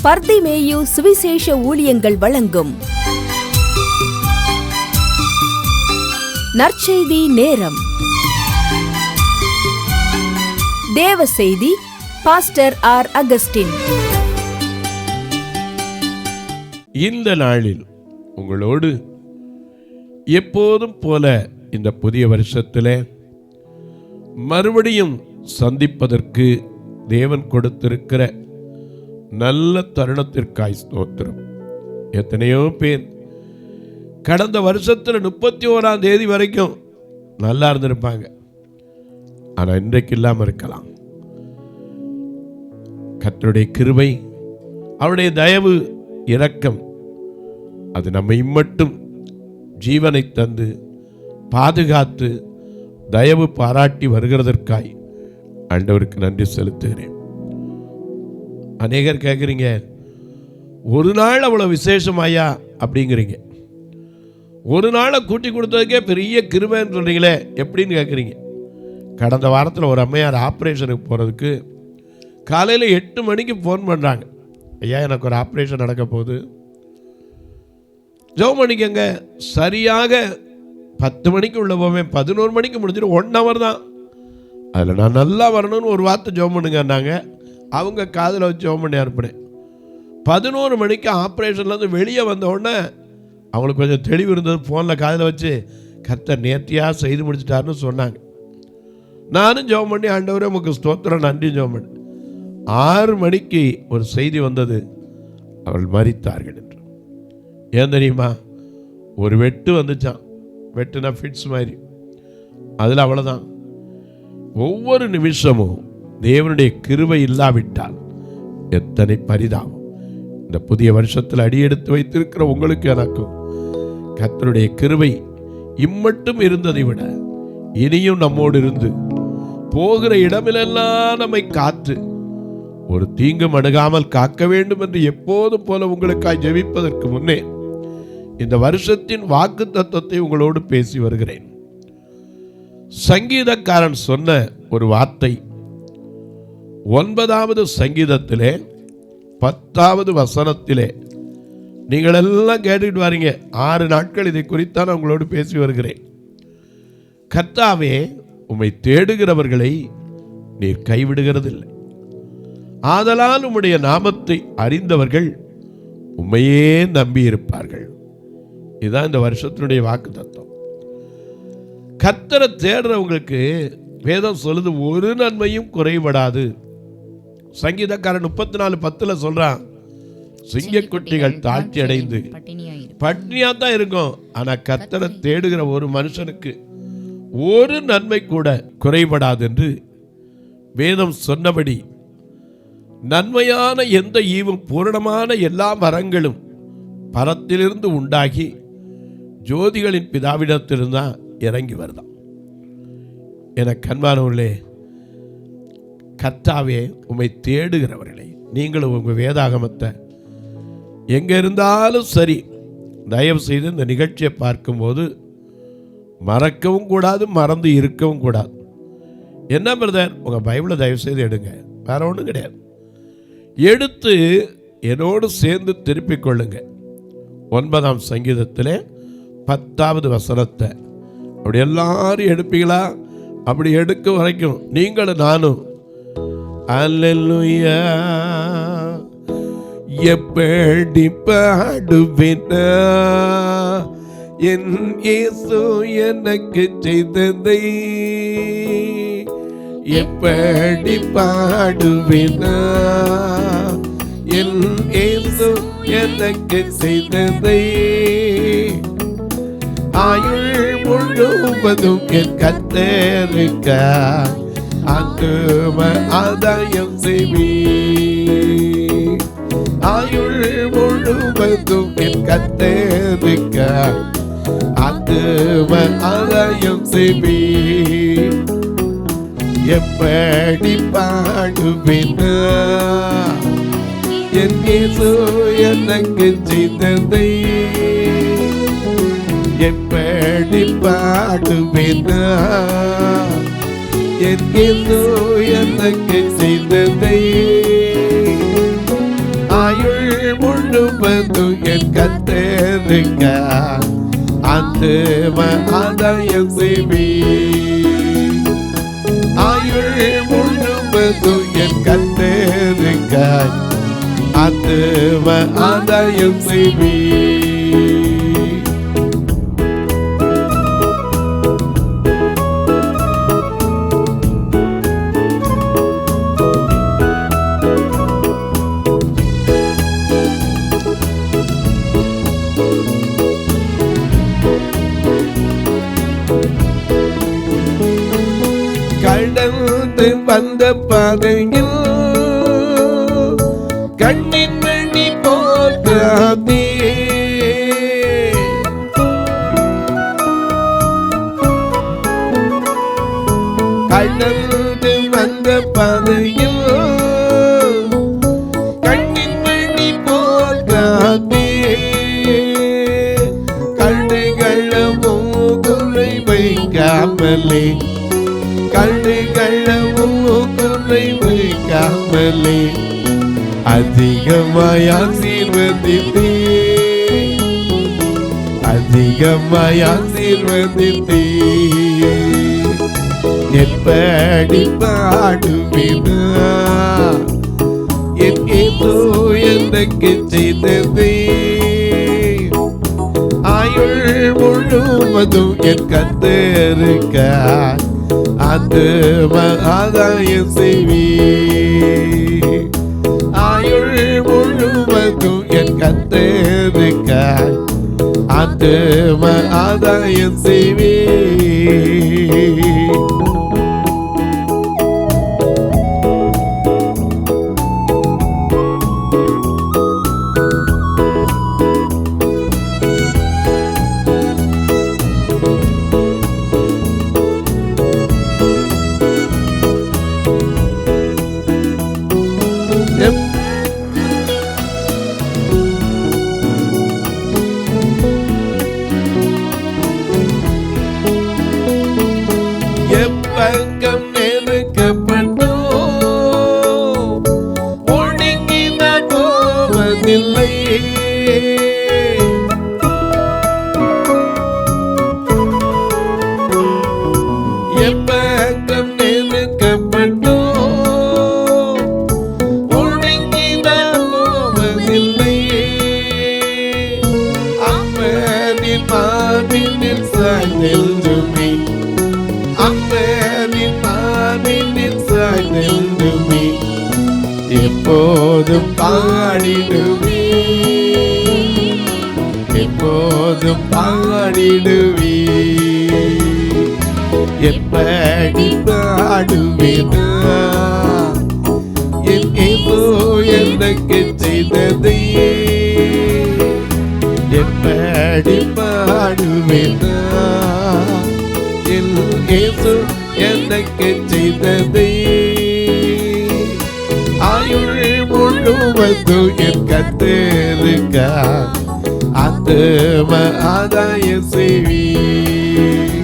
பர்திமேயு சுவிசேஷ ஊழியங்கள் வழங்கும் நற்செய்தி நேரம். தேவ செய்தி பாஸ்டர் ஆர். அகஸ்டின். இந்த நாளில் உங்களோடு எப்போதும் போல இந்த புதிய வருஷத்திலே மறுபடியும் சந்திப்பதற்கு தேவன் கொடுத்திருக்கிற நல்ல தருணத்திற்காய் ஸ்தோத்திரம். எத்தனையோ பேர் கடந்த வருஷத்தில் 31ஆம் தேதி வரைக்கும் நல்லா இருந்திருப்பாங்க, ஆனால் இன்றைக்கு இல்லாமல் இருக்கலாம். கர்த்தருடைய கிருபை, அவருடைய தயவு, இரக்கம், அது நம்மை மட்டும் ஜீவனை தந்து பாதுகாத்து தயவு பாராட்டி வருகிறதற்காய் ஆண்டவருக்கு நன்றி செலுத்துகிறேன். அநேகர் கேட்குறீங்க, ஒரு நாள் அவ்வளோ விசேஷமாயா அப்படிங்கிறீங்க. ஒரு நாளை கூட்டி கொடுத்ததுக்கே பெரிய கிருபைன்னு சொல்கிறீங்களே எப்படின்னு கேட்குறீங்க. கடந்த வாரத்தில் ஒரு அம்மையார் ஆப்ரேஷனுக்கு போகிறதுக்கு காலையில் 8 மணிக்கு ஃபோன் பண்ணுறாங்க. ஐயா, எனக்கு ஒரு ஆப்ரேஷன் நடக்க போகுது, ஜெபம் பண்ணிக்கங்க. சரியாக 10 மணிக்கு உள்ள போவேன், 11 மணிக்கு முடிஞ்சிடும், 1 hour தான். அதில் நான் நல்லா வரணும்னு ஒரு வார்த்தை ஜெபம் பண்ணுங்கன்னாங்க. அவங்க காதில் வச்சு ஜெபம் பண்ணி அனுப்பினேன். 11 மணிக்கு ஆப்ரேஷன்லேருந்து வெளியே வந்த உடனே அவங்களுக்கு கொஞ்சம் தெளிவு இருந்தது. ஃபோனில் காதில் வச்சு கர்த்தர் நேர்த்தியாக செய்து முடிச்சிட்டாருன்னு சொன்னாங்க. நானும் ஜெபம் பண்ணி, ஆண்டவரே உமக்கு ஸ்தோத்திரம், நன்றி ஜெபம் பண்ணேன். 6 மணிக்கு ஒரு செய்தி வந்தது, அவர்கள் மரித்தார்கள் என்று. ஏன் தெரியுமா? ஒரு வெட்டு வந்துச்சான். வெட்டுனா ஃபிட்ஸ் மாதிரி. அதில் அவ்வளோதான். ஒவ்வொரு நிமிஷமும் தேவனுடைய கிருபை இல்லாவிட்டால் எத்தனை பரிதாபம். இந்த புதிய வருஷத்தில் அடியெடுத்து வைத்திருக்கிற உங்களுக்கு எனக்கும் கர்த்தருடைய கிருபை இம்மட்டும் இருந்ததை விட இனியும் நம்மோடு இருந்து போகிற இடமிலெல்லாம் நம்மை காத்து ஒரு தீங்கும் அணுகாமல் காக்க வேண்டும் என்று எப்போதும் போல உங்களுக்காய் ஜெபிப்பதற்கு முன்னே இந்த வருஷத்தின் வாக்கு தத்துவத்தை உங்களோடு பேசி வருகிறேன். சங்கீதக்காரன் சொன்ன ஒரு வார்த்தை 9வது சங்கீதத்திலே 10வது வசனத்திலே. நீங்கள் எல்லாம் கேட்டுக்கிட்டு வாரீங்க. 6 நாட்கள் இதை குறித்தான் உங்களோடு பேசி வருகிறேன். கர்த்தாவே, உம்மை தேடுகிறவர்களை நீர் கைவிடுகிறதில்லை. ஆதலால் உம்முடைய நாமத்தை அறிந்தவர்கள் உம்மையே நம்பி இருப்பார்கள். இதுதான் இந்த வருஷத்தினுடைய வாக்கு தத்துவம். கர்த்தரை தேடுறவங்களுக்கு வேதம் சொல்லுது, ஒரு நன்மையும் குறைபடாது. சங்கீதக்காரன் 34:10 சொல்றான், சிங்கக்குட்டிகள் தாழ்ச்சி அடைந்து பட்னியா தான் இருக்கும், ஆனா கர்த்தரை தேடுகிற ஒரு மனுஷனுக்கு ஒரு நன்மை கூட குறைபடாது என்று வேதம் சொன்னபடி நன்மையான எந்த ஈவும் பூரணமான எல்லா வரங்களும் பரத்திலிருந்து உண்டாகி ஜோதிகளின் பிதாவிடத்திலிருந்தான் இறங்கி வருதான். என கண்பானவர்களே, கர்த்தாவே, உம்மை தேடுகிறவர்களை நீங்களும் உங்கள் வேதாகமத்தை எங்கே இருந்தாலும் சரி, தயவு செய்து இந்த நிகழ்ச்சியை பார்க்கும்போது மறக்கவும் கூடாது, மறந்து இருக்கவும் கூடாது. என்ன பிரதர், உங்கள் பைபிளை தயவு செய்து எடுங்க, வேற ஒன்றும் கிடையாது. எடுத்து என்னோடு சேர்ந்து திருப்பிக் கொள்ளுங்க. 9ஆம் சங்கீதத்திலே 10வது வசனத்தை அப்படி எல்லாரும் எடுப்பீங்களா? அப்படி எடுக்க வரைக்கும் நீங்களும் நானும் அல்லேலூயா எப்படி பாடுவேன், என் இயேசு எனக்கு செய்ததை எப்படி பாடுவேன், என் இயேசு எனக்கு செய்ததை. ஆயுள் முழுவதும் என் கர்த்தருக்க ஆத்தும ஆதாயம் செய்வி. ஆயுள் முழுவதும் என் கர்த்தருக்க ஆத்தும ஆதாயம் செய்வி. எப்படி பாடுவேன், என் இயேசு எனக்கு செய்ததை எப்படி பாடுவேன், என் எனக்கு செய்ததை. ஆயுள் முழுவதும் என் கத்தருக்க ஆத்தும ஆதாயம் செய்வீர். ஆயுள் முழுவதும் என் கத்தருக்க ஆத்தும ஆதாயம் செய்வீர். கடந்து வந்த பாதையில் கண்ணின் மணி போற்றாதே. கடந்து வந்த பாதையில் கண்ணின் மணி போற்றாதே. கண்டுகளவும் குறை வைக்காமலே கண்டுகளவும் குறை வைக்காமலே அதிகமாய் ஆசீர்வதித்தே. அதிகமாய் ஆசீர்வதித்தே. எப்படி பாடுவேனா என் ஏதோ எனக்கு செய்ததே. ஆயுள் முழுவதும் என் கத்தருக்க ஆத்தும ஆதாயம் செய்வீர். ஆயுள் முழுவதும் என் கத்தருக்க ஆத்தும ஆதாயம் செய்வீர். எப்பக்கம் நெருக்கப்பட்டோ ஒடுங்கி நான் போவதில்லை. எப்பக்கம் நெருக்கப்பட்டோ ஒடுங்கி நான் போவதில்லை. அப்பனின் மார்பினில் சாய்ந்தெழுமே. அப்பனின் மார்பினில் சாய்ந்தெழுமே. எப்போதும் பாடிடுவே. எப்போதும் பாடிடுவே. எப்படி பாடுவேனா என் ஏதோ எனக்கு செய்ததே. எப்படி பாடுவேனா என் ஏதோ எனக்கு செய்ததே. ஆயுள் முழுவதும் என் கத்தருக்க ஆத்தும ஆதாயம் செய்வீர்.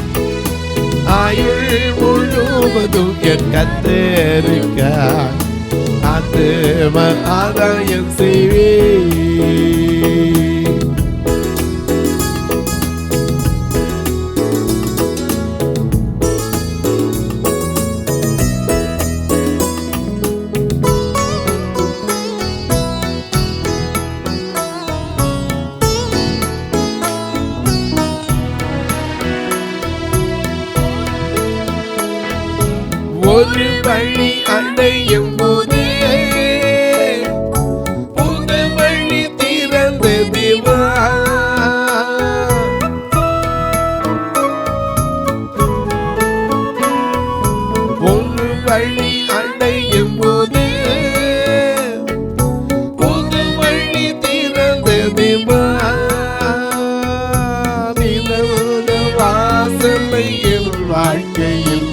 ஆயுள் முழுவதும் என் கத்தருக்க ஆத்தும ஆதாயம் செய்வீர். ஒரு வழி அடையும் போது புது வழி திறந்ததுவா. ஒரு வழி அடையும் போது புது வழி திறந்ததுவா. திறந்த வாசலை என் வாழ்க்கையில்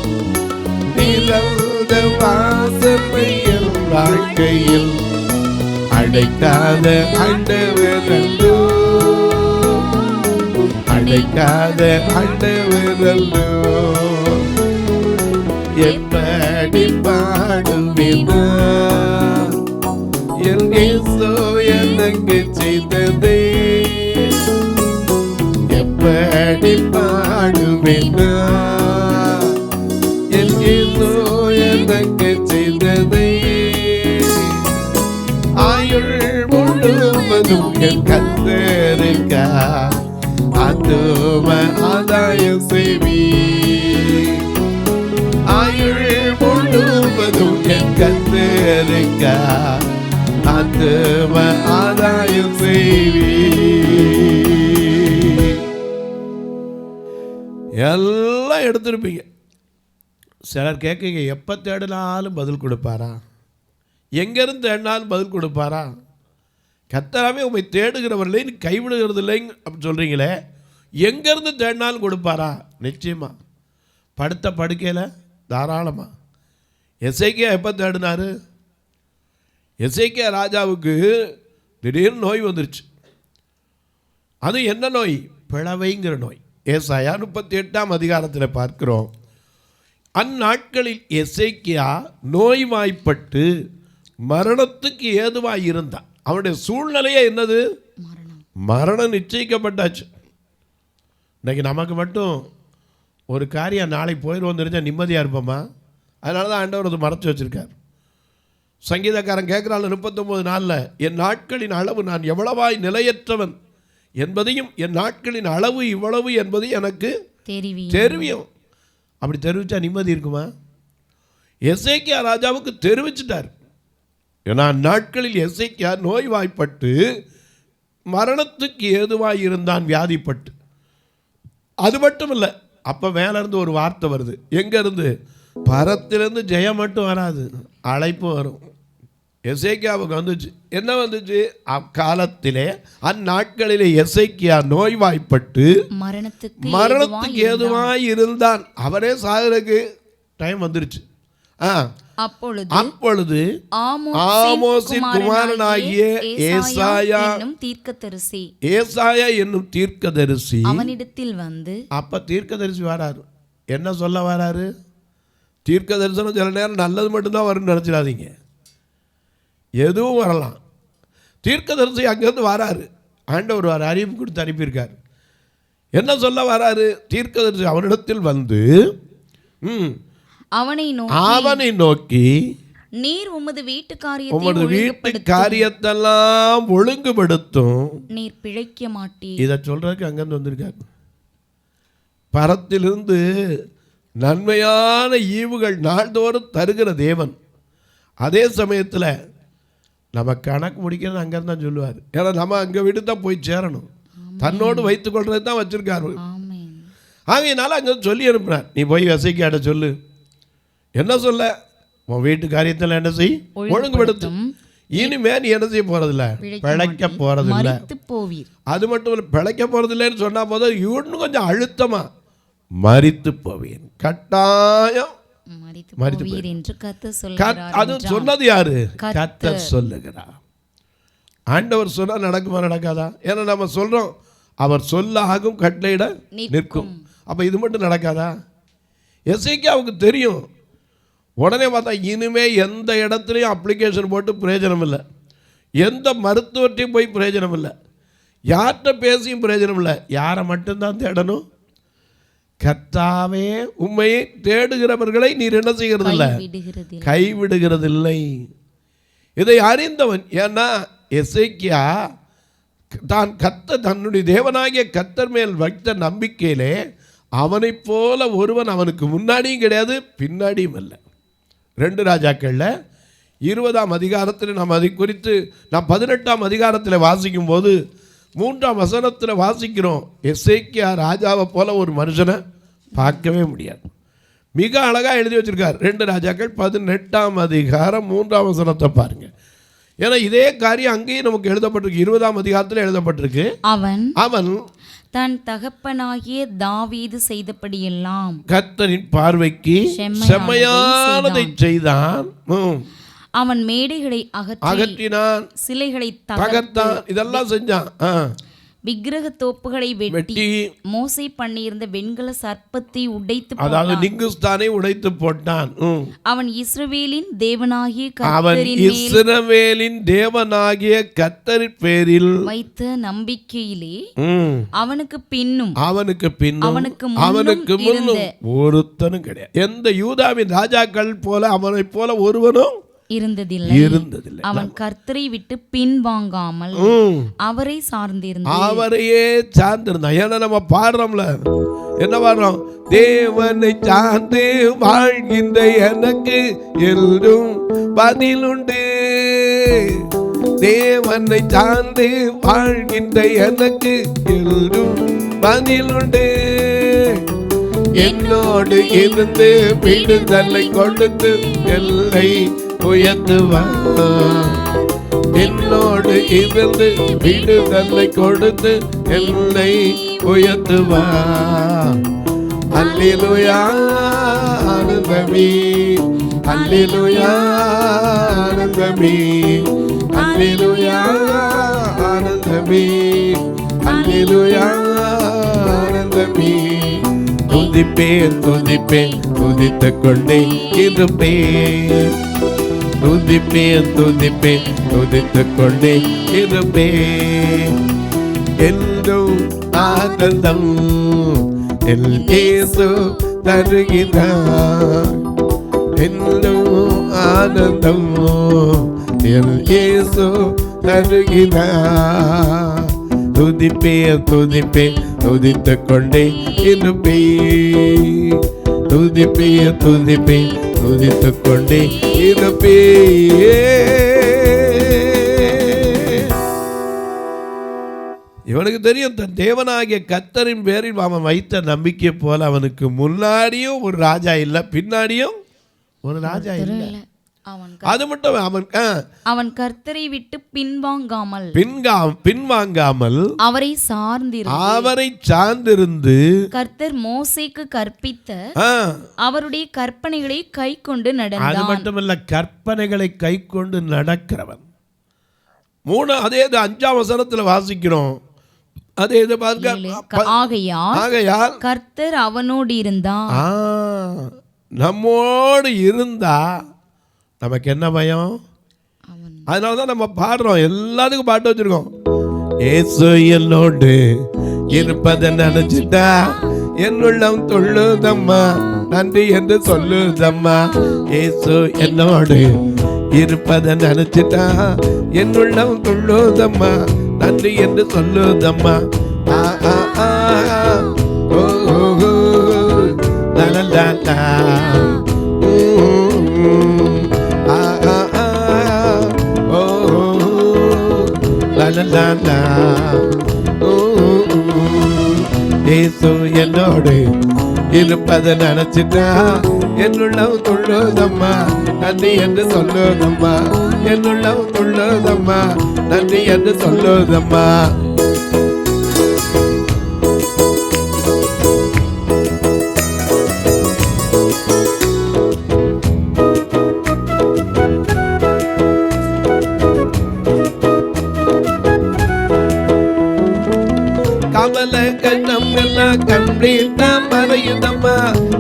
திறந்த வாசலை என் வாழ்க்கையில் அடைக்காத ஆண்டவரல்லோ. அடைக்காத ஆண்டவரல்லோ. எப்படி பாடுவேனா என் இயேசு எனக்கு ஆத்தும ஆதாயம் செய்வீர். ஆயுள் முழுவதும் என் கர்த்தருக்கா ஆத்தும ஆதாயம் செய்வீர். எல்லாம் எடுத்திருப்பீங்க. சிலர் கேட்குங்க, எப்போ தேடினாலும் பதில் கொடுப்பாரா? எங்கேருந்து தேடினாலும் பதில் கொடுப்பாரா? கர்த்தராமே உண்மை தேடுகிறவர்களே நீ கைவிடுகிறது இல்லைங்க அப்படின்னு சொல்கிறீங்களே, எங்கேருந்து தேடினாலும் கொடுப்பாரா? நிச்சயமாக. படுத்த படுக்கையில் தாராளமாக. எசேக்கியா எப்போ தேடினார்? எசேக்கியா ராஜாவுக்கு திடீர்னு நோய் வந்துருச்சு. அது என்ன நோய்? பிளவைங்கிற நோய். ஏசாயா 38ஆம் அதிகாரத்தில் பார்க்கிறோம். அந்நாட்களில் எசேக்கியா நோய்வாய்ப்பட்டு மரணத்துக்கு ஏதுவாக இருந்தான். அவனுடைய சூழ்நிலையே என்னது? மரணம் நிச்சயிக்கப்பட்டாச்சு. இன்றைக்கி நமக்கு மட்டும் ஒரு காரியம் நாளைக்கு போயிடுவோம் தெரிஞ்சால் நிம்மதியாக இருப்போமா? அதனால தான் ஆண்டவர் அது மறைச்சி வச்சுருக்கார். சங்கீதக்காரன் கேட்குறாள் 39 நாளில், என் நாட்களின் அளவு நான் எவ்வளவாய் நிலையற்றவன் என்பதையும் என் நாட்களின் அளவு இவ்வளவு என்பதையும் எனக்கு தெரியும். அப்படி தெரிவித்தா நிம்மதி இருக்குமா? எசேக்கியா ராஜாவுக்கு தெரிவிச்சிட்டார். ஏன்னா நாட்களில் எசேக்கியா நோய்வாய்ப்பட்டு மரணத்துக்கு ஏதுவாய் இருந்தான், வியாதிப்பட்டு. அது மட்டும் இல்லை, அப்போ மேலேருந்து ஒரு வார்த்தை வருது. எங்கேருந்து? பரத்திலிருந்து ஜெயம் மட்டும் வராது, அழைப்பு வரும். எசேக்கியாவுக்கு வந்துச்சு. என்ன வந்துச்சு? அக்காலத்திலே அந்நாட்களிலே எசேக்கியா நோய்வாய்ப்பட்டு மரணத்துக்கு ஏதுவாய் இருந்தான். அவரே சாகிறதுக்கு டைம் வந்துருச்சு. அப்பொழுது ஆமோசின் குமாரனாகிய ஏசாயா என்னும் தீர்க்கதரிசி அவனிடத்தில் வந்து, அப்ப தீர்க்கதரிசி வராரு. என்ன சொல்ல வராரு? தீர்க்க தரிசனம் சில நேரம் நல்லது மட்டும்தான் வரும்னு நினச்சிடாதீங்க, எதுவும் வரலாம். தீர்க்கதரிசி அங்கேருந்து வராரு. ஆண்டவர் ஒரு அறிவிப்பு கொடுத்து அனுப்பியிருக்கார். என்ன சொல்ல வராரு? தீர்க்கதரிசி அவனிடத்தில் வந்து அவனை நோக்கி, நீர் உமது வீட்டு காரியத்தெல்லாம் ஒழுங்குபடுத்தும், நீர் பிழைக்க மாட்டீர். இதை சொல்றதுக்கு அங்கிருந்து வந்திருக்காரு. பரத்திலிருந்து நன்மையான ஈவுகள் நாள்தோறும் தருகிற தேவன். அதே சமயத்தில் நம்ம கணக்கு முடிக்கிறது அங்கேருந்து தான் சொல்லுவார். ஏன்னா நம்ம அங்கே விட்டு தான் போய் சேரணும். தன்னோடு வைத்துக் கொள்றது தான் வச்சிருக்காரு. ஆகையினால அங்கே சொல்லி அனுப்புனார், நீ போய் எசேக்கியாட்ட சொல்லு. என்ன சொல்ல? உன் வீட்டு காரியத்தில் என்ன செய்? ஒழுங்குபடுத்தும். இனிமே நீ என்ன செய்ய போறதில்ல? பிழைக்க போறதில்லை. அது மட்டும் இல்லை, பிழைக்க போறதில்லைன்னு சொன்னா போதும் இன்னும் கொஞ்சம் அழுத்தமா மரித்து போவேன், கட்டாயம் அது சொன்னது யாரு? கர்த்தர் சொல்லுகிறார். ஆண்டவர் சொன்னா நடக்குமா நடக்காதா? ஏன்னா நம்ம சொல்றோம் அவர் சொல்ல ஆகும், கட்டளையிட நிற்கும். அப்ப இது மட்டும் நடக்காதா? எசேக்கியாவுக்கு தெரியும். உடனே பார்த்தா இனிமே எந்த இடத்துலையும் அப்ளிகேஷன் போட்டு பிரயோஜனம் இல்லை, எந்த மருத்துவத்தையும் போய் பிரயோஜனம் இல்லை, யார்கிட்ட பேசியும் பிரயோஜனம் இல்லை. யாரை மட்டும்தான் தேடணும்? கர்த்தாவே உம்மையை தேடுகிறவர்களை நீர் என்ன செய்கிறது இல்லை? கைவிடுகிறதில்லை. இதை அறிந்தவன். ஏன்னா எசேக்கியா தான் தன்னுடைய தேவனாகிய கர்த்தர் மேல் வைத்த நம்பிக்கையிலே அவனைப் போல ஒருவன் அவனுக்கு முன்னாடியும் கிடையாது, பின்னாடியும் இல்லை. 2 ராஜாக்களில் 20ஆம் அதிகாரத்தில் நாம் அதை குறித்து 18ஆம் அதிகாரத்தில் வாசிக்கும் போது 3ஆம் வசனத்தில் வாசிக்கிறோம். எசேக்கியா ராஜாவை போல ஒரு மனுஷனை பார்க்கவே முடியாது. மிக அழகாக எழுதி வச்சிருக்கார். 2 ராஜாக்கள் 18ஆம் அதிகாரம் 3ஆம் வசனத்தை பாருங்க. ஏன்னா இதே காரியம் அங்கேயும் நமக்கு எழுதப்பட்டிருக்கு. 20ஆம் அதிகாரத்தில் எழுதப்பட்டிருக்கு. அவன் தன் தகப்பனாகிய தாவீது செய்தபடியெல்லாம் கர்த்தரின் பார்வைக்கு செம்மையானதை செய்தான். அவன் மேடைகளை அகற்றினான், சிலைகளை தகர்த்தான், இதெல்லாம் செஞ்சான். விக்கிரக தோப்புகளை வெட்டி மோசே பண்ணியிருந்த வெண்கல சர்ப்பத்தை உடைத்து, அதாவது நிங்குஸ்தானை உடைத்து போட்டான். அவன் இஸ்ரவேலின் தேவனாகிய கர்த்தரின் பேரில் வைத்த நம்பிக்கையிலே அவனுக்கு முன்னும் ஒருத்தனும் கிடையாது. எந்த யூதாவின் ராஜாக்கள் போல அவனை போல ஒருவனும் இருந்ததில்லை. அவன் கர்த்தரை விட்டு பின்வாங்காமல் அவரை சார்ந்திருந்தான். அவரையே சார்ந்திருந்தான். ஏன்னா நம்ம பாடுறோம்ல, என்ன பாடுறோம்? தேவனை சார்ந்து வாழ்கின்ற எனக்கு எல்லும் பதிலுண்டு. தேவனை சார்ந்து வாழ்கின்ற எனக்கு எல்லும் பதிலுண்டு. என்னோடு இருந்து விடுதலை கொடுத்து எல்லை உயர்த்துவார். என்னோடு இருந்து விடுதலை கொடுத்து எல்லை உயர்த்துவார். அல்லேலூயா ஆனந்தமே, அல்லேலூயா ஆனந்தமே, அல்லேலூயா ஆனந்தமே, அல்லேலூயா ஆனந்தமே. துதிப்பேன் துதிப்பேன் துதித்துக் கொண்டே இருப்பேன். துதிப்பேன் துதிப்பேன் துதித்துக் கொண்டே இருப்பேன். என்றும் ஆனந்தம் என் இயேசு தருகிறார். என்றும் ஆனந்தம் என் இயேசு தருகிறார். துதிப்பேன் துதிப்பேன் துதித்துக் கொண்டே இருப்பேன். துதிப்பேன் துதிப்பேன் துதித்துக் கொண்டே இருப்பேன். இவனுக்கு தெரியும் தன் தேவனாகிய கர்த்தரின் பேரில் அவன் வைத்த நம்பிக்கை போல அவனுக்கு முன்னாடியும் ஒரு ராஜா இல்லை, பின்னாடியும் ஒரு ராஜா இல்லை. அது மட்டும் அவன் கர்த்தரை விட்டு பின்வாங்காமல் அவரை சார்ந்திருந்து கர்த்தர் மோசேக்கு கற்பித்த அவருடைய கற்பனைகளை கை கொண்டு நடந்தான். அது மட்டுமல்ல, கற்பனைகளை கை கொண்டு நடக்கிறவன். அதே 5ஆம் வசனத்துல வாசிக்கிறோம். அதே ஆகையால் கர்த்தர் அவனோடு இருந்தான். நம்மோடு இருந்தா நமக்கு என்ன பயம்? அதனாலதான் நம்ம பாடுறோம், எல்லாத்துக்கும் பாட்டு வச்சிருக்கோம். ஏசு என்னோடு இருப்பதை நினைச்சிட்டா என் உள்ளம் தொள்ளுதம்மா, நன்றி என்று சொல்லுதம்மா. ஏசு என்னோடு இருப்பதை நினைச்சிட்டா என் உள்ளம் தொள்ளுதம்மா, நன்றி என்று சொல்லுதம்மா. ஏசு என்னோடு இருப்பதை நினைச்சிட்டா என்னுள்ளம் துள்ளுதம்மா, நன்றி என்று சொல்லுதம்மா. என்னுள்ளம் துள்ளுதம்மா, நன்றி என்று சொல்லுதம்மா. கமல கண்டம் எல்லாம் கம்ப்ளீட்டா மறையுதம்மா.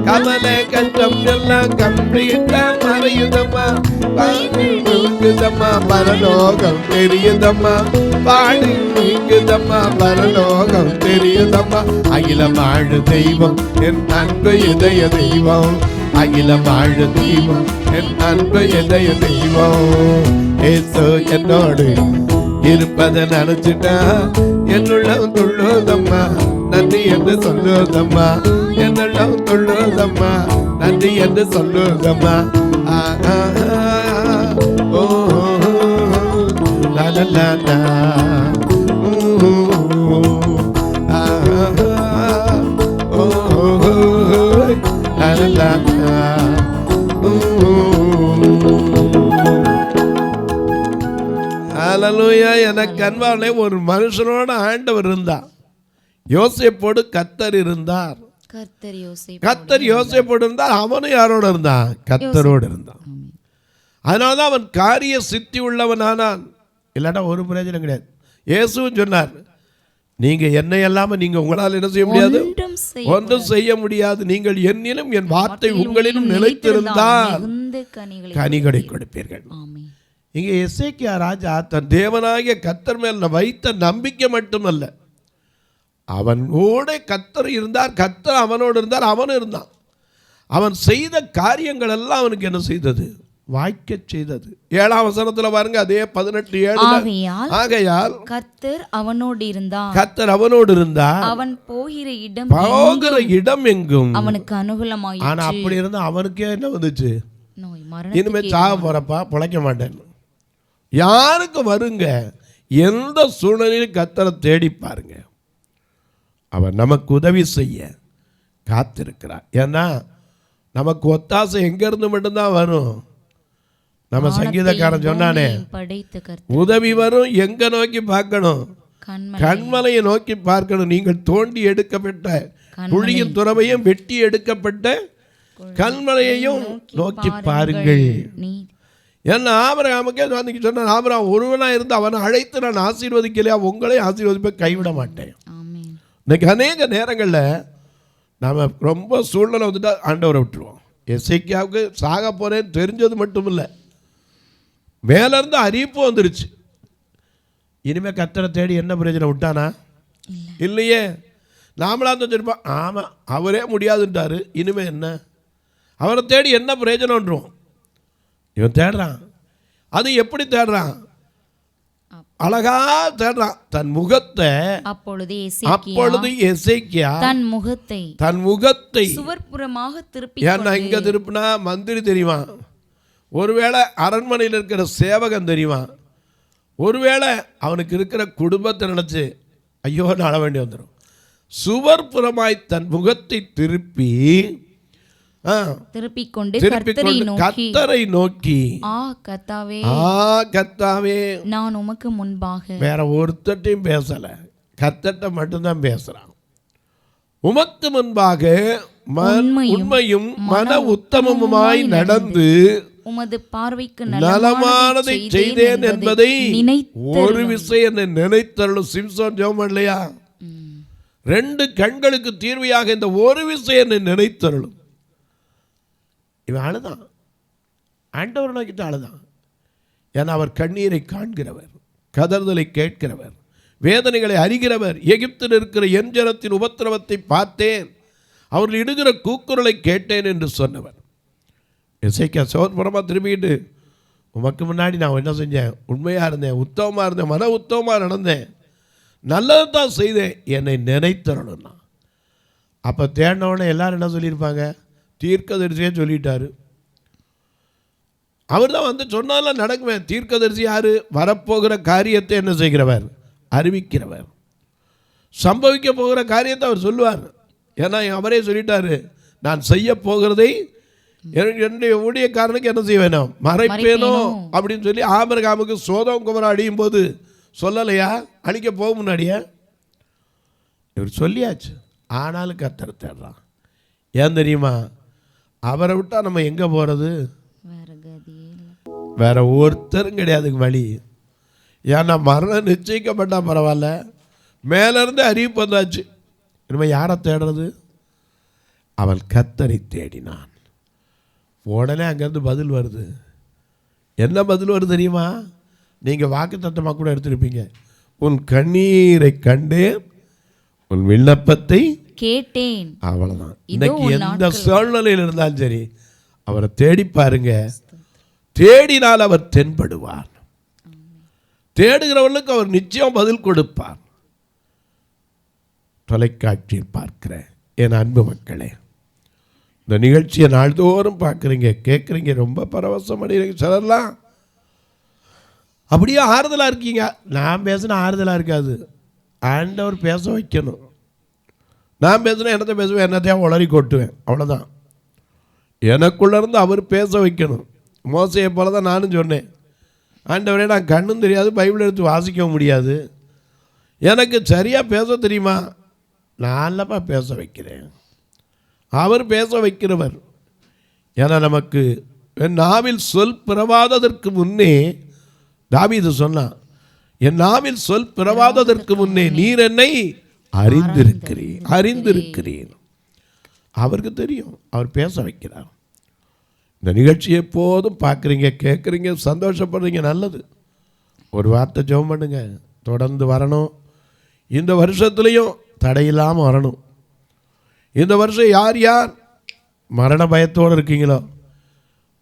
கமல கண்டம் எல்லாம் கம்ப்ளீட்டா மறையுதம்மா. நீங்குதம்மா பரலோகம் தெரியுதம்மா. பாடி நீங்குதம்மா பரலோகம் தெரியுதம்மா. அகிலம் ஆழு தெய்வம் என் அன்பு இதய தெய்வம். அகிலம் ஆழு தெய்வம் என் அன்பு இதய தெய்வம். ஏசு என்னோடு இருப்பதை நினைச்சிட்டா என்னுள்ளம் துள்ளுதம்மா, நன்றி என்று சொல்லுதம்மா. என்னுள்ளம் துள்ளுதம்மா, நன்றி என்று சொல்லுதம்மா. ஓ லா ஹல்லேலூயா. எனக்கு அன்பானே, ஒரு மனுஷனோட ஆண்டவர் இருந்தார். யோசேப்போடு கர்த்தர் இருந்தார். கர்த்தர் யோசேப்போடு இருந்தார். அவனும் யாரோட இருந்தான்? கர்த்தரோடு இருந்தான். அதனால்தான் அவன் காரிய சித்தி உள்ளவனானான். இல்லாட்டா ஒரு பிரயோஜனம் கிடையாது. இயேசுவும் சொன்னார், நீங்க என்னை இல்லாம நீங்க உங்களால் என்ன செய்ய முடியாது? ஒன்றும் செய்ய முடியாது. நீங்கள் என்னிலும் என் வார்த்தை உங்களிலும் நிலைத்திருந்தால் கனிகளை கொடுப்பீர்கள். இங்கே எசேக்கியா ராஜா தன் தேவனாகிய கர்த்தர் மேல் வைத்த நம்பிக்கை மட்டுமல்ல, அவனோட கர்த்தர் இருந்தார், கர்த்தர் அவனோடு இருந்தார், அவனும் இருந்தான். அவன் செய்த காரியங்கள் எல்லாம் அவனுக்கு என்ன செய்தது? வாய்க்க செய்தது. 7ஆம் வசனத்துல பாருங்க, அதே 18:7. ஆகையால் கர்த்தர் அவனோடு இருந்தார். கர்த்தர் அவனோடு இருந்தார். அவன் போகிற இடம் எங்கும் அவனுக்கு அனுகூலமாயிற்று. ஆனா அப்படி இருந்தா அவனுக்கே என்ன வந்துச்சு? நோய், இனிமே சாக போறப்பா, பிழைக்க மாட்டேன். யாருக்கு வருங்க? எந்த சூழ்நிலையில் கர்த்தரை தேடி பாருங்க, அவர் நமக்கு உதவி செய்ய காத்திருக்கிறார். ஏன்னா நமக்கு ஒத்தாசை எங்கிருந்து மட்டும்தான் வரும். நம்ம சங்கீதக்காரன் சொன்னானே, உதவி வரும் எங்க நோக்கி பார்க்கணும்? கண்மலையை நோக்கி பார்க்கணும். நீங்கள் தோண்டி எடுக்கப்பட்ட குழியின் துறவையும் வெட்டி எடுக்கப்பட்ட கண்மலையையும் நோக்கி பாருங்கள். ஏன்னா ஆபிரகாமுக்கே சொன்ன, ஆபிரகாம் ஒருவனா இருந்து அவனை அழைத்து நான் ஆசீர்வதிக்கலையா, உங்களே ஆசீர்வதிப்பை கைவிட மாட்டேன். இன்னைக்கு அநேக நேரங்களில் நம்ம ரொம்ப சூழ்நிலை வந்துட்டா ஆண்டவரை விட்டுருவோம். எசேக்கியாவுக்கு சாக போறேன்னு தெரிஞ்சது மட்டும் இல்லை, மேலேருந்து அறிவிப்பு வந்துருச்சு. இனிமேல் கர்த்தரை தேடி என்ன பிரயோஜனம்? விட்டானா? இல்லையே. நாமளா தான் சொல்லிப்போம், ஆமாம் அவரே முடியாதுன்ட்டாரு, இனிமேல் என்ன? அவரை தேடி என்ன பிரயோஜனம்ன்றோம். இவன் தேடுறான். அது எப்படி தேடுறான்? அழகா தேடுறான். தன் முகத்தை. அப்பொழுது எசேக்கியா தன் முகத்தை சுவர்புறமாக திருப்பி. ஏன்னா இங்க திருப்பினா மந்திரி தெரியுமா, ஒருவேளை அரண்மனையில் இருக்கிற சேவகன் தெரியுமா, ஒருவேளை அவனுக்கு இருக்கிற குடும்பத்தை நினைச்சு ஐயோ அழ வேண்டி வந்துடும். சுவர்புறமாய் தன் முகத்தை திருப்பி கொண்டு கர்த்தரை நோக்கி, கர்த்தாவே நான் உமக்கு முன்பாக. வேற ஒருத்தட்டையும் பேசல, கர்த்தர்ட்ட மட்டும்தான் பேசுறான். உமக்கு முன்பாக உண்மையும் மன உத்தமமுமாய் நடந்து உமது பார்வைக்கு நலமானதை செய்தேன் என்பதை ஒரு விஷயம் நினைத்தருளும். சிம்சோன் ஜெபம் இல்லையா, 2 கண்களுக்கு தீர்வையாக இந்த ஒரு விஷயம் நினைத்தருளும். இவன் அழுதான், ஆண்டவர் நோக்கிட்டு அழுதான். ஏன்னா அவர் கண்ணீரை காண்கிறவர், கதறுதலை கேட்கிறவர், வேதனைகளை அறிகிறவர். எகிப்தில் இருக்கிற என் ஜனத்தின் உபத்திரவத்தை பார்த்தேன், அவர்கள் இடுகிற கூக்குரலை கேட்டேன் என்று சொன்னவர். எசேக்கியா சோர்புறமாக திரும்பிக்கிட்டு, உமக்கு முன்னாடி நான் என்ன செஞ்சேன்? உண்மையாக இருந்தேன், உத்தமமாக இருந்தேன், மன உத்தமமாக நடந்தேன், நல்லதை தான் செய்தேன், என்னை நினைத்தரணும்னா. அப்போ தேடினவுடனே எல்லாரும் என்ன சொல்லியிருப்பாங்க? தீர்க்கதரிசியே சொல்லிட்டாரு. அவர் தான் வந்து சொன்னாலும் நடக்குவேன். தீர்க்கதரிசி யாரு? வரப்போகிற காரியத்தை என்ன செய்கிறவர்? அறிவிக்கிறவர். சம்பவிக்க போகிற காரியத்தை அவர் சொல்லுவார். ஏன்னா அவரே சொல்லிட்டாரு, நான் செய்ய போகிறதை என்னுடைய ஊழியக்காரனுக்கு என்ன செய்வேனோ மறைப்பேனோ அப்படின்னு சொல்லி. ஆபிரகாமுக்கு சோதோம் குமரா அடியும் போது சொல்லலையா? அழிக்க போக முன்னாடியே இவர் சொல்லியாச்சு. ஆனாலும் கர்த்தரை தேடுறான். ஏன் தெரியுமா? அவரை விட்டா நம்ம எங்க போறது? வேற ஒருத்தரும் கிடையாது வழி. ஏன்னா மரணம் நிச்சயிக்கப்பட்டா பரவாயில்ல, மேலிருந்து அறிவிப்பு வந்தாச்சு. இனிமேல் யாரை தேடுறது? அவள் கர்த்தரை தேடினான். உடனே அங்கேருந்து பதில் வருது. என்ன பதில் வருது தெரியுமா? நீங்கள் வாக்குத்தத்தமாக கூட எடுத்திருப்பீங்க. உன் கண்ணீரை கண்டேன், உன் விண்ணப்பத்தை கேட்டேன். அவ்வளவுதான். இன்னைக்கு எந்த சூழ்நிலையில் இருந்தாலும் சரி அவரை தேடி பாருங்க. தேடினால் அவர் தென்படுவார். தேடுகிறவர்களுக்கு அவர் நிச்சயம் பதில் கொடுப்பார். தொலைக்காட்சியில் பார்க்கிற என் அன்பு மக்களே, இந்த நிகழ்ச்சியை நாள்தோறும் பார்க்குறீங்க, கேட்குறீங்க, ரொம்ப பரவசம் அடைகிறீங்க. சிலர்லாம் அப்படியே ஆறுதலாக இருக்கீங்க. நான் பேசினா ஆறுதலாக இருக்காது, ஆண்டவர் பேச வைக்கணும். நான் பேசுனா என்னத்தை பேசுவேன், என்னத்தையும் உளறி கொட்டுவேன், அவ்வளோதான். எனக்குள்ளேருந்து அவர் பேச வைக்கணும். மோசையை போல தான் நானும் சொன்னேன், ஆண்டவரே நான் கண்ணும் தெரியாது, பைபிள் எடுத்து வாசிக்கவும் முடியாது, எனக்கு சரியாக பேச தெரியுமா? நான்லப்பா பேச வைக்கிறேன். அவர் பேச வைக்கிறவர். ஏன்னா நமக்கு என் நாவில் சொல் பிறவாததற்கு முன்னே தாவீது சொன்னான், என் நாவில் சொல் பிறவாததற்கு முன்னே நீர் என்னை அறிந்திருக்கிறீர். அவருக்கு தெரியும், அவர் பேச வைக்கிறார். இந்த நிகழ்ச்சியை எப்போதும் பார்க்குறீங்க, கேட்குறீங்க, சந்தோஷப்படுறீங்க, நல்லது. ஒரு வார்த்தை ஜெபம் பண்ணுங்க, தொடர்ந்து வரணும். இந்த வருஷத்துலேயும் தடையில்லாமல் வரணும். இந்த வருஷம் யார் யார் மரண பயத்தோடு இருக்கீங்களோ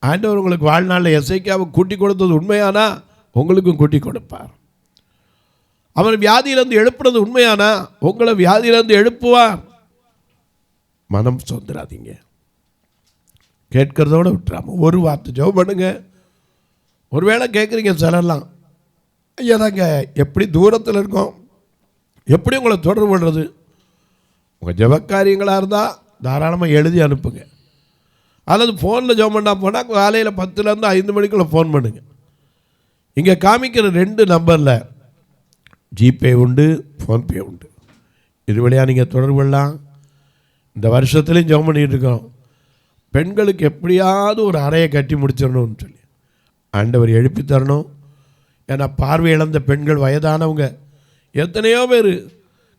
ஆண்டவர் உங்களுக்கு வாழ்நாளில் எசேக்கியாவை கூட்டி கொடுத்தது உண்மையானா உங்களுக்கும் கூட்டி கொடுப்பார். அவர் வியாதியிலேருந்து எழுப்புறது உண்மையானா உங்களை வியாதியிலேருந்து எழுப்புவார். மனம் சொந்துடாதீங்க, கேட்கறதோடு விட்டுறாம ஒரு வார்த்தை ஜெபம் பண்ணுங்க. ஒருவேளை கேட்குறீங்க சிலர்லாம், ஐயா நாங்கள் எப்படி தூரத்தில் இருக்கோம், எப்படி உங்களை தொடர்பு பண்ணுறது? உங்கள் ஜெபக்காரியங்களாக இருந்தால் தாராளமாக எழுதி அனுப்புங்க. அல்லது ஃபோனில் ஜெபம் பண்ணா போனால் காலையில் 10லேருந்து 5 மணிக்குள்ளே ஃபோன் பண்ணுங்கள். இங்கே காமிக்கிற 2 நம்பரில் ஜிபே உண்டு, ஃபோன்பே உண்டு. இது வழியாக நீங்கள் தொடர்பு கொள்ளலாம். இந்த வருஷத்துலேயும் ஜெபம் பண்ணிகிட்டு இருக்கோம், பெண்களுக்கு எப்படியாவது ஒரு அறையை கட்டி முடிச்சிடணும்னு சொல்லி ஆண்டவர் எழுப்பி தரணும். ஏன்னா பார்வை இழந்த பெண்கள், வயதானவங்க எத்தனையோ பேர்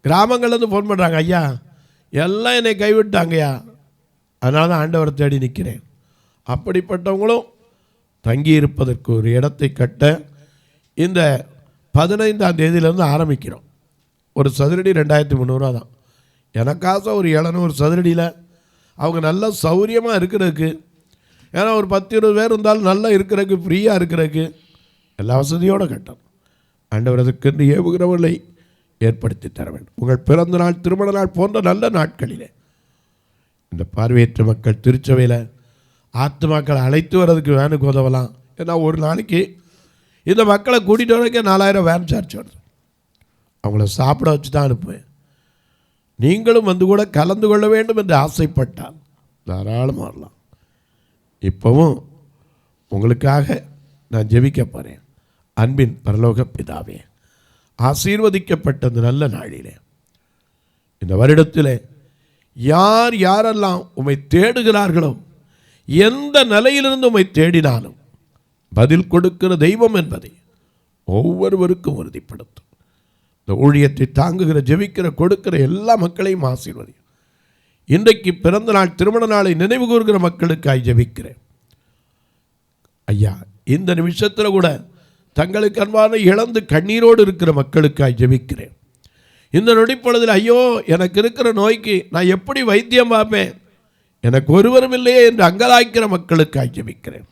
கிராமங்கள்லேருந்து ஃபோன் பண்ணுறாங்க, ஐயா எல்லாம் என்னை கைவிட்டாங்கய்யா, அதனால தான் ஆண்டவரை தேடி நிற்கிறேன். அப்படிப்பட்டவங்களும் தங்கி இருப்பதற்கு ஒரு இடத்தை கட்ட இந்த 15ஆம் தேதியிலேருந்து ஆரம்பிக்கிறோம். ஒரு சதுரடி 2300 தான். எனக்காக ஒரு 700 சதுரடியில் அவங்க நல்லா சௌரியமாக இருக்கிறதுக்கு, ஏன்னா ஒரு 10-20 பேர் இருந்தாலும் நல்லா இருக்கிறதுக்கு, ஃப்ரீயாக இருக்கிறதுக்கு எல்லா வசதியோடு கட்டணும். ஆண்டவர் அதுக்கு ஏவுகிறவர்களை ஏற்படுத்தி தர வேண்டும். உங்கள் பிறந்த நாள், திருமண நாள் போன்ற நல்ல நாட்களிலே இந்த பார்வையற்ற மக்கள் திருச்சபையில் ஆத்துமாக்களை அழைத்து வர்றதுக்கு வேனுக்கு உதவலாம். ஏன்னா ஒரு நாளைக்கு இந்த மக்களை கூட்டிகிட்டு வரதுக்கே 4000 வேன் சார்ஜ் வருது. அவங்கள சாப்பிட வச்சு தான் அனுப்புவேன். நீங்களும் வந்து கூட கலந்து கொள்ள வேண்டும் என்று ஆசைப்பட்டால் தாராளமாக வரலாம். இப்போவும் உங்களுக்காக நான் ஜெபிக்க போகிறேன். அன்பின் பரலோக பிதாவே, ஆசீர்வதிக்கப்பட்ட இந்த நல்ல நாளிலே, இந்த வருடத்தில் யார் யாரெல்லாம் உம்மை தேடுகிறார்களோ, எந்த நிலையிலிருந்து உம்மை தேடினாலும் பதில் கொடுக்கிற தெய்வம் என்பதை ஒவ்வொருவருக்கும் உறுதிப்படுத்தும். இந்த ஊழியத்தை தாங்குகிற, ஜெபிக்கிற, கொடுக்கிற எல்லா மக்களையும் ஆசீர்வதி. இன்றைக்கு பிறந்த நாள், திருமண நாளை நினைவு கூறுகிற மக்களுக்காய் ஜெபிக்கிறேன். ஐயா, இந்த நிமிஷத்தில் கூட தங்களுக்கு அன்பான இழந்து கண்ணீரோடு இருக்கிற மக்களுக்காய் ஜெபிக்கிறேன். இந்த நொடிப்பொழுதில் ஐயோ எனக்கு இருக்கிற நோய்க்கு நான் எப்படி வைத்தியம் பார்ப்பேன், எனக்கு ஒருவரும் இல்லையே என்று அங்கலாய்க்கிற மக்களுக்காய் ஜெபிக்கிறேன்.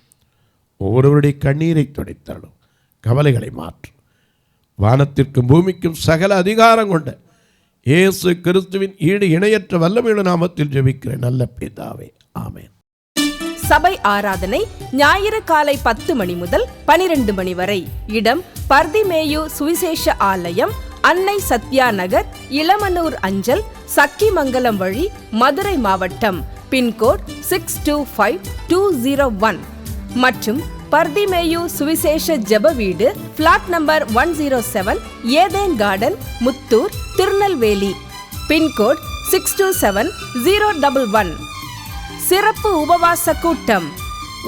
ஒவ்வொருவருடைய கண்ணீரை துடைத்தாலும் கவலைகளை மாற்றும். வானத்திற்கும் பூமிக்கும் சகல அதிகாரம் கொண்ட இயேசு கிறிஸ்துவின் ஈடு இணையற்ற வல்லமையுள்ள நாமத்தில் ஜெபிக்கிறேன் நல்ல பிதாவே, ஆமென். சபை ஆராதனை ஞாயிறு காலை 10 மணி முதல் 12 மணி வரை. இடம் பர்திமேயு சுவிசேஷ ஆலயம், அன்னை சத்யா நகர், இளமனூர் அஞ்சல், சக்கிமங்கலம் வழி, மதுரை மாவட்டம். பின்கோட் 625201 மற்றும் பர்திமேயு சுவிசேஷ ஜெப வீடு, flat number 107, Eden garden, Muthur, Tirunelveli. Pin code 627011. சிறப்பு உபவாச கூட்டம்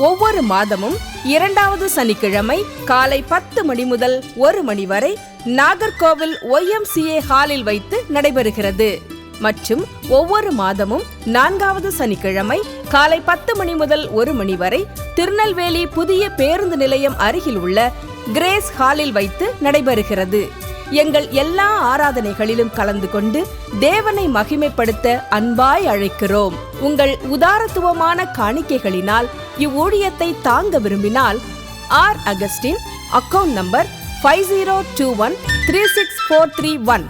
ஒவ்வொரு மாதமும் 2வது சனிக்கிழமை காலை 10 மணி முதல் 1 மணி வரை நாகர்கோவில் YMCA ஹாலில் வைத்து நடைபெறுகிறது. மற்றும் ஒவ்வொரு மாதமும் 4வது சனிக்கிழமை காலை 10 மணி முதல் 1 மணி வரை திருநெல்வேலி புதிய பேருந்து நிலையம் அருகில் உள்ள கிரேஸ் ஹாலில் வைத்து நடைபெறுகிறது. எங்கள் எல்லா ஆராதனைகளிலும் கலந்து கொண்டு தேவனை மகிமைப்படுத்த அன்பாய் அழைக்கிறோம். உங்கள் உதாரத்துவமான காணிக்கைகளினால் இவ்வூழியத்தை தாங்க விரும்பினால் R. Augustine, account number 5021364331,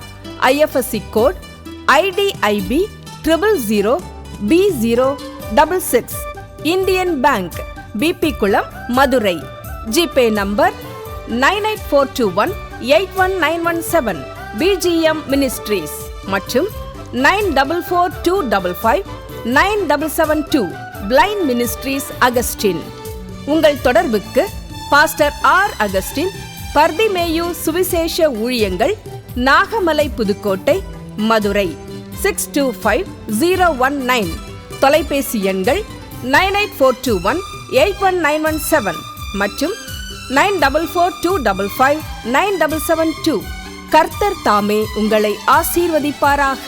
IFSC code IDIB 000B066, Indian bank, BP Kulam, Madurai. GPay number 98421819117, BGM ministries மற்றும் 9442559772, பிளைண்ட் மினிஸ்ட்ரீஸ் அகஸ்டின். உங்கள் தொடர்புக்கு பாஸ்டர் R. அகஸ்டின், பர்திமேயு சுவிசேஷ ஊழியங்கள், நாகமலை, புதுக்கோட்டை, மதுரை 625019. தொலைபேசி எண்கள் 9842181917 மற்றும் 9442559772. கர்த்தர் தாமே உங்களை ஆசீர்வதிப்பாராக.